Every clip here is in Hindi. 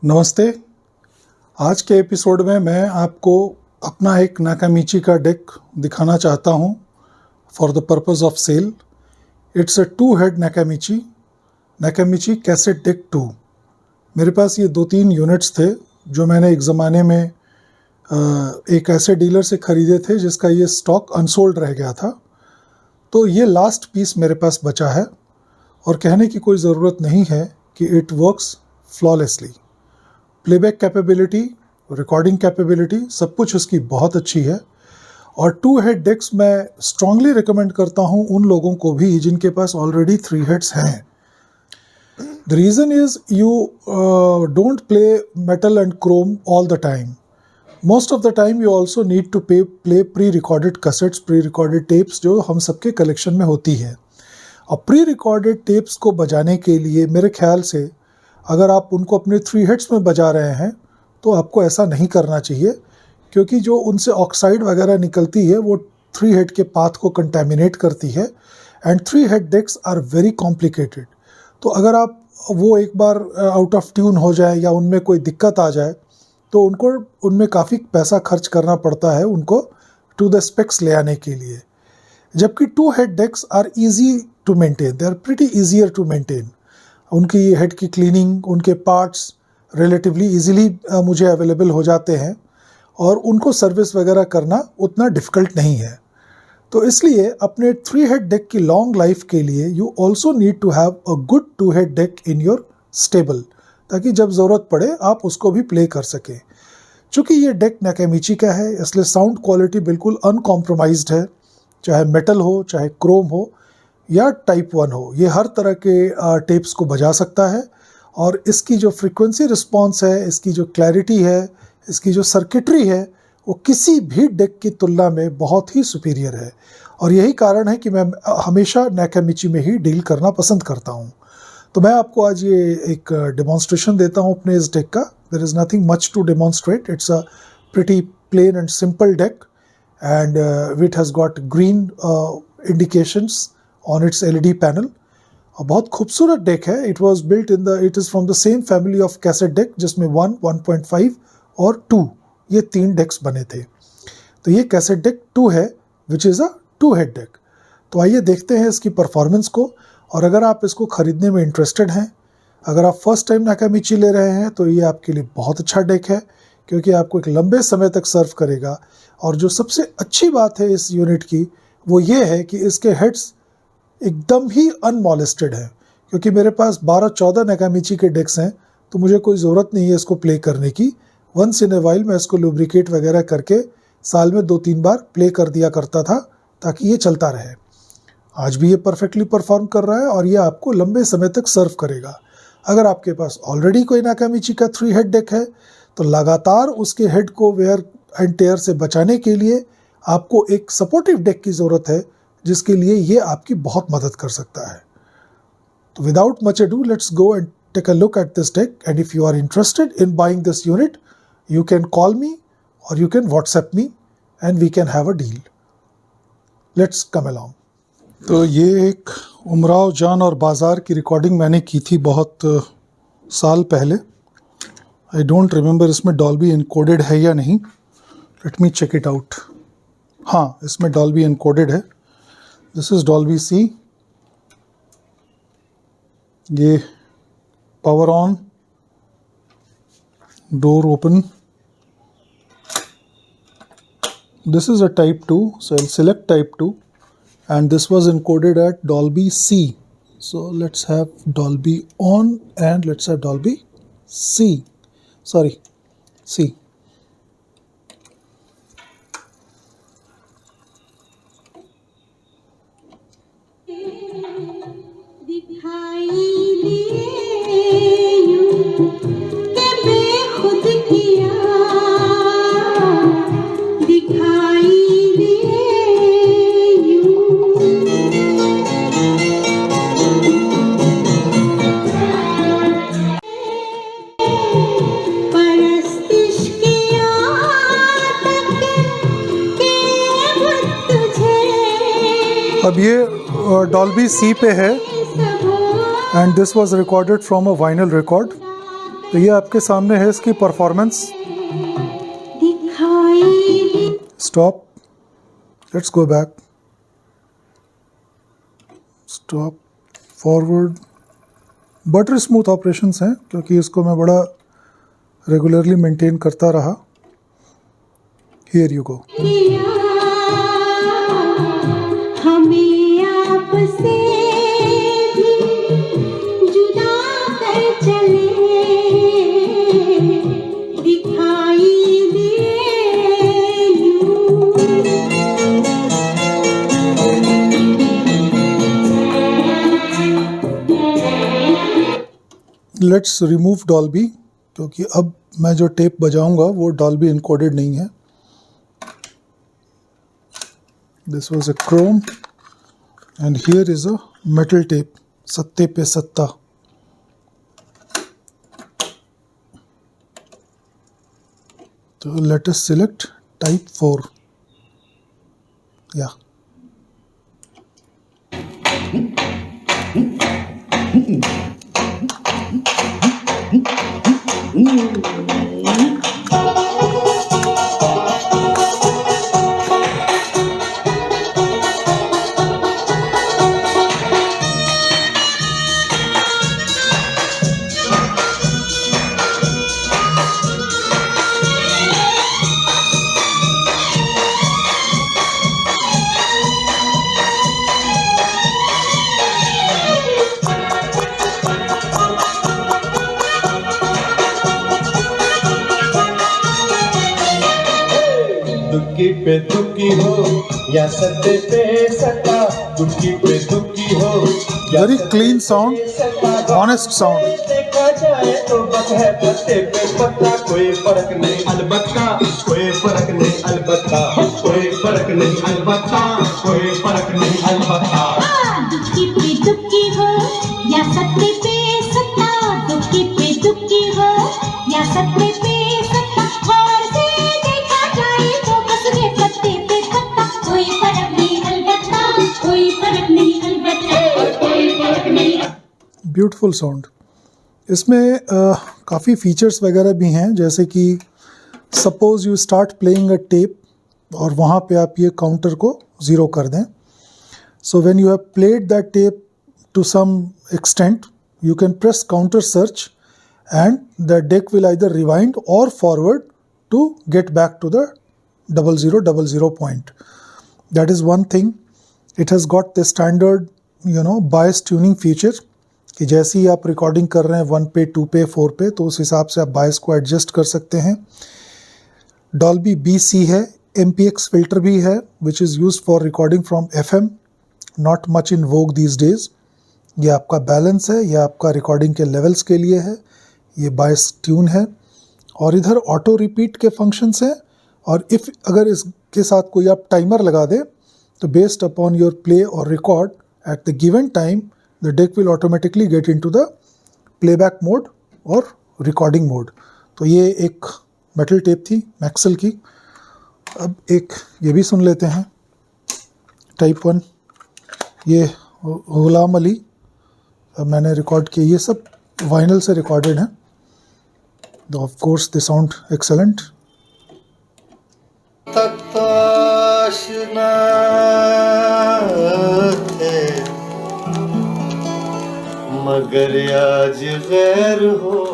नमस्ते। आज के एपिसोड में मैं आपको अपना एक नाकामिची का डेक दिखाना चाहता हूँ for the purpose of sale. It's a 2 head Nakamichi cassette deck 2। मेरे पास ये 2-3 यूनिट्स थे जो मैंने एक ज़माने में एक ऐसे डीलर से ख़रीदे थे जिसका ये स्टॉक अनसोल्ड रह गया था। तो ये लास्ट पीस मेरे पास बचा है और कहने की कोई ज़रूरत नहीं है कि it works flawlessly. Playback capability, recording capability, सब कुछ इसकी बहुत अच्छी है। और 2 हेड डेक्स मैं स्ट्रांगली रिकमेंड करता हूँ उन लोगों को भी जिनके पास ऑलरेडी 3 हेड्स हैं। The reason is you don't play metal and chrome all the time. Most of the time you also need to play pre recorded cassettes, pre recorded tapes जो हम सबके कलेक्शन में होती है। और प्री रिकॉर्डेड टेप्स को बजाने के लिए मेरे ख्याल से अगर आप उनको अपने 3 हेड्स में बजा रहे हैं तो आपको ऐसा नहीं करना चाहिए, क्योंकि जो उनसे ऑक्साइड वगैरह निकलती है वो 3 हेड के पाथ को कंटेमिनेट करती है। And 3 head decks are very complicated. तो अगर आप वो एक बार आउट ऑफ ट्यून हो जाए या उनमें कोई दिक्कत आ जाए तो उनमें काफ़ी पैसा खर्च करना पड़ता है उनको टू द स्पेक्स ले आने के लिए। जबकि 2 head decks are easy to maintain, they are pretty easier to maintain. उनकी हेड की क्लीनिंग, उनके पार्ट्स रिलेटिवली इजीली मुझे अवेलेबल हो जाते हैं और उनको सर्विस वगैरह करना उतना डिफ़िकल्ट नहीं है। तो इसलिए अपने 3 हेड डेक की लॉन्ग लाइफ के लिए you also need to have a good 2 head deck in your stable, ताकि जब ज़रूरत पड़े आप उसको भी प्ले कर सकें। चूँकि ये डेक नाकामिची का है इसलिए साउंड क्वालिटी बिल्कुल अनकॉम्प्रोमाइज्ड है, चाहे मेटल हो, चाहे क्रोम हो या टाइप 1 हो। ये हर तरह के टेप्स को बजा सकता है और इसकी जो फ्रीक्वेंसी रिस्पॉन्स है, इसकी जो क्लैरिटी है, इसकी जो सर्किटरी है, वो किसी भी डेक की तुलना में बहुत ही सुपीरियर है। और यही कारण है कि मैं हमेशा नाकामिची में ही डील करना पसंद करता हूँ। तो मैं आपको आज ये एक डेमॉन्स्ट्रेशन देता हूँ अपने इस डेक का। There is nothing much to demonstrate, it's a pretty plain and simple deck and it has got green indications on its LED panel। और बहुत खूबसूरत डेक है। It is from the same family of cassette deck जिसमें 1, 1.5 और 2 ये 3 डेक्स बने थे। तो ये कैसेट डेक 2 है which is a 2 head deck. तो आइए देखते हैं इसकी परफॉर्मेंस को। और अगर आप इसको ख़रीदने में इंटरेस्टेड हैं, अगर आप फर्स्ट टाइम नाकामिची ले रहे हैं तो ये आपके लिए बहुत अच्छा डेक है, क्योंकि आपको एक लंबे समय तक सर्व करेगा। और जो सबसे अच्छी बात है इस यूनिट की वो ये है कि इसके हेड्स एकदम ही अनमॉलेस्टेड है। क्योंकि मेरे पास 12-14 नाकामिची के डेक्स हैं तो मुझे कोई ज़रूरत नहीं है इसको प्ले करने की। वंस इन ए वाइल मैं इसको लुब्रिकेट वगैरह करके साल में 2-3 बार प्ले कर दिया करता था ताकि ये चलता रहे। आज भी ये परफेक्टली परफॉर्म कर रहा है और ये आपको लंबे समय तक सर्व करेगा। अगर आपके पास ऑलरेडी कोई नाकामिची का 3 हेड डेक है तो लगातार उसके हेड को वेयर एंड टेयर से बचाने के लिए आपको एक सपोर्टिव डेक की ज़रूरत है, जिसके लिए ये आपकी बहुत मदद कर सकता है। तो without much ado let's go and take a look at this deck. And if you are interested in buying this unit you can call me or you can WhatsApp me and we can have a deal. Let's come along. तो ये एक उमराव जान और बाज़ार की रिकॉर्डिंग मैंने की थी बहुत साल पहले। आई डोंट रिमेंबर इसमें डॉल्बी इनकोडेड है या नहीं। Let me check it out. हाँ, इसमें डॉल्बी इनकोडेड है। This is Dolby C. ये power on, door open. This is a type 2, so I'll select type 2 and this was encoded at Dolby C. So let's have Dolby on and let's have Dolby C. C. अब ये डॉल्बी सी पे है and this was recorded from a vinyl record. तो ये आपके सामने है इसकी performance. Stop, let's go back, stop, forward. Butter smooth operations हैं क्योंकि इसको मैं बड़ा रेगुलरली मेंटेन करता रहा। Here you go. हमें आपसे भी जुदा कर चले, दिखाई दे यूं। लेट्स रिमूव डॉल्बी, क्योंकि अब मैं जो टेप बजाऊंगा वो डॉल्बी इनकोडेड नहीं है। This was a chrome and here is a metal tape, सत्ते पे सत्ता। तो let us select type 4, yeah। दुखी पे दुखी हो या सत्ते पे सत्ता, दुखी पे दुखी हो। Very clean sound, honest sound. देखा जाए तो बस है पत्ते पे पत्ता, कोई फर्क नहीं अलबत्ता, कोई फर्क नहीं अलबत्ता, कोई फर्क नहीं अलबत्ता, कोई फर्क नहीं अलबत्ता। दुखी पे दुखी हो या सत्ते पे सत्ता, दुखी पे दुखी हो या सत्ते पे सत्ता, और से देखा जाए तो बस है पत्ते पे पत्ता, कोई फर्क नहीं अलबत्ता, कोई फर्क नहीं अलबत्ता, कोई फर्क नहीं। Beautiful sound. इसमें काफ़ी फीचर्स वगैरह भी हैं, जैसे कि suppose you start playing a tape और वहाँ पे आप ये काउंटर को ज़ीरो कर दें। So when you have played that tape to some extent, you can press counter search and the deck will either rewind or forward to get back to the 0000 point. That is one thing. It has got the standard, bias tuning feature कि जैसे ही आप रिकॉर्डिंग कर रहे हैं 1 पे, 2 पे, 4 पे, तो उस हिसाब से आप बायस को एडजस्ट कर सकते हैं। Dolby BC है, MPX filter भी है, which is used for recording from FM. Not much in Vogue these days. ये आपका बैलेंस है, ये आपका रिकॉर्डिंग के लेवल्स के लिए है, ये बायस ट्यून है, और इधर ऑटो रिपीट के फंक्शंस हैं। और इफ़ अगर इसके साथ कोई आप टाइमर लगा दें तो बेस्ड अपॉन योर प्ले और record at the given time the deck will automatically get into the playback mode और रिकॉर्डिंग मोड। तो ये एक मेटल टेप थी मैक्सेल की। अब एक ये भी सुन लेते हैं, टाइप 1। ये गुलाम अली मैंने रिकॉर्ड किया, ये सब वाइनल से रिकॉर्डेड हैं। Of course they sound excellent. आशना थे मगर आज गैर हो,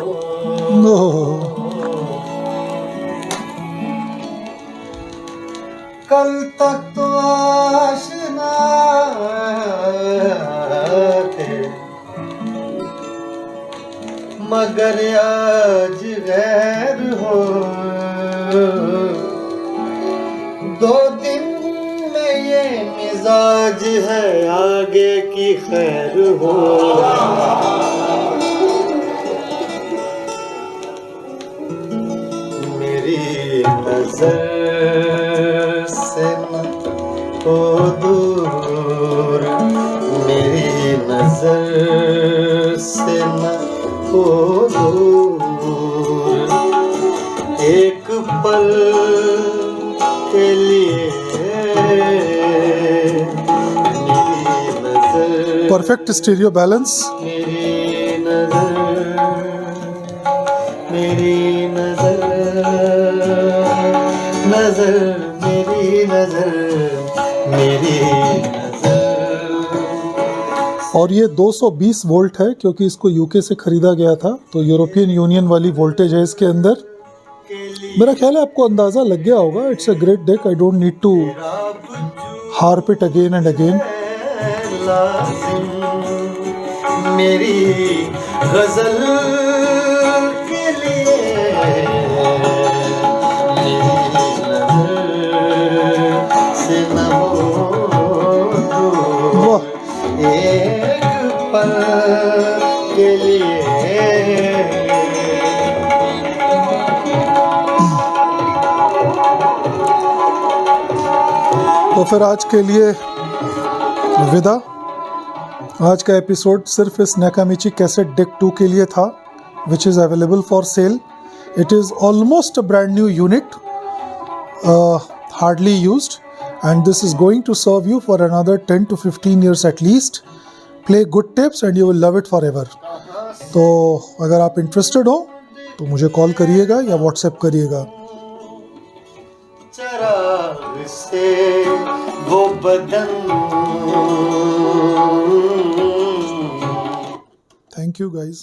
कल तक तो आशना थे मगर आज गैर हो, 2 दिन में ये मिजाज है आगे की खैर हो। मेरी नजर से न हो दूर, मेरी नजर से न हो दूर, एक पल के लिए मेरी नजर। Perfect stereo balance. मेरी नजर मेरी नजर नजर मेरी नजर मेरी नजर। और ये 220 वोल्ट है क्योंकि इसको यूके से खरीदा गया था, तो यूरोपियन यूनियन वाली वोल्टेज है इसके अंदर। मेरा ख्याल है आपको अंदाज़ा लग गया होगा। It's a great deck, I don't need to harp it again and again. मेरी गजल के लिए मेरी नजर से न हो दूर, एक पल के लिए। तो फिर आज के लिए विदा। आज का एपिसोड सिर्फ इस नाकामिची कैसेट डेक 2 के लिए था, which is available for sale. It is almost a brand new unit, hardly used, and this is going to serve you for another 10 to 15 years at least. Play good tips and you will love it forever. तो अगर आप इंटरेस्टेड हो तो मुझे कॉल करिएगा या व्हाट्सएप करिएगा। चराग से वो बदन। Thank you guys.